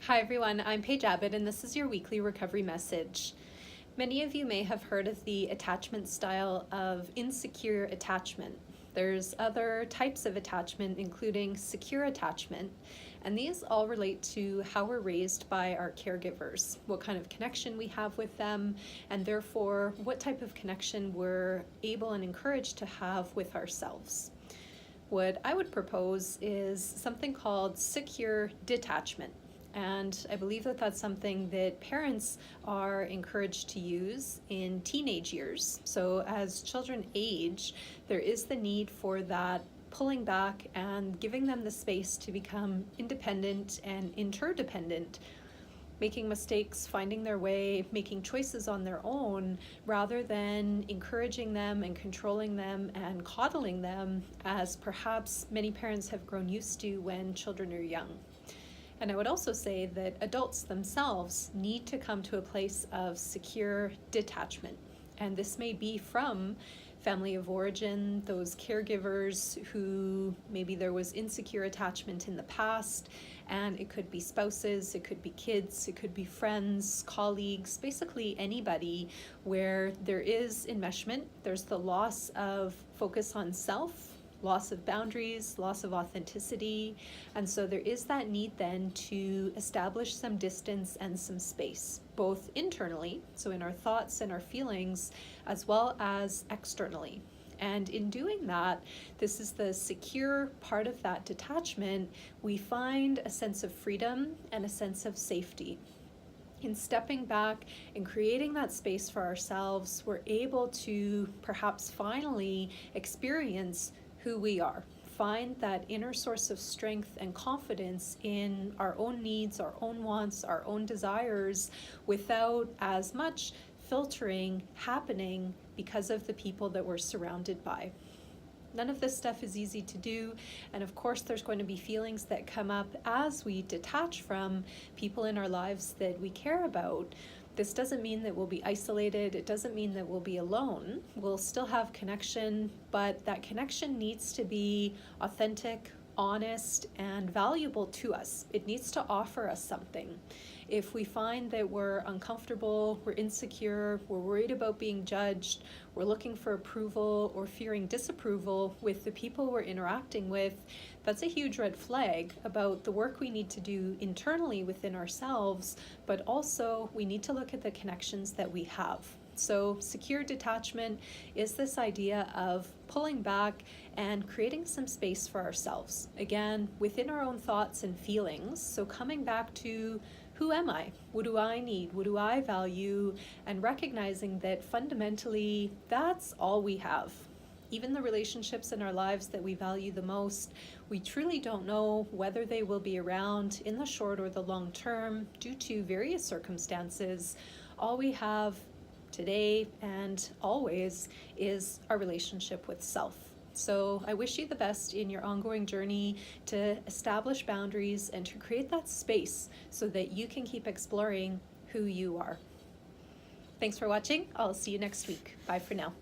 Hi everyone, I'm Paige Abbott and this is your weekly recovery message. Many of you may have heard of the attachment style of insecure attachment. There's other types of attachment, including secure attachment, and these all relate to how we're raised by our caregivers, what kind of connection we have with them, and therefore what type of connection we're able and encouraged to have with ourselves. What I would propose is something called secure detachment. And I believe that that's something that parents are encouraged to use in teenage years. So as children age, there is the need for that pulling back and giving them the space to become independent and interdependent, making mistakes, finding their way, making choices on their own, rather than encouraging them and controlling them and coddling them, as perhaps many parents have grown used to when children are young. And I would also say that adults themselves need to come to a place of secure detachment. And this may be from family of origin, those caregivers who maybe there was insecure attachment in the past, and it could be spouses, it could be kids, it could be friends, colleagues, basically anybody where there is enmeshment, there's the loss of focus on self, loss of boundaries, loss of authenticity, and so there is that need then to establish some distance and some space, both internally, so in our thoughts and our feelings, as well as externally. And in doing that, this is the secure part of that detachment, we find a sense of freedom and a sense of safety. In stepping back and creating that space for ourselves, we're able to perhaps finally experience who we are, find that inner source of strength and confidence in our own needs, our own wants, our own desires, without as much filtering happening because of the people that we're surrounded by. None of this stuff is easy to do, and of course there's going to be feelings that come up as we detach from people in our lives that we care about. This doesn't mean that we'll be isolated, it doesn't mean that we'll be alone. We'll still have connection, but that connection needs to be authentic, honest, and valuable to us. It needs to offer us something. If we find that we're uncomfortable, we're insecure, we're worried about being judged, we're looking for approval or fearing disapproval with the people we're interacting with, that's a huge red flag about the work we need to do internally within ourselves, but also we need to look at the connections that we have. So secure detachment is this idea of pulling back and creating some space for ourselves. Again, within our own thoughts and feelings. So coming back to, who am I? What do I need? What do I value? And recognizing that fundamentally, that's all we have. Even the relationships in our lives that we value the most, we truly don't know whether they will be around in the short or the long term due to various circumstances. All we have today and always is our relationship with self. So I wish you the best in your ongoing journey to establish boundaries and to create that space so that you can keep exploring who you are. Thanks for watching. I'll see you next week. Bye for now.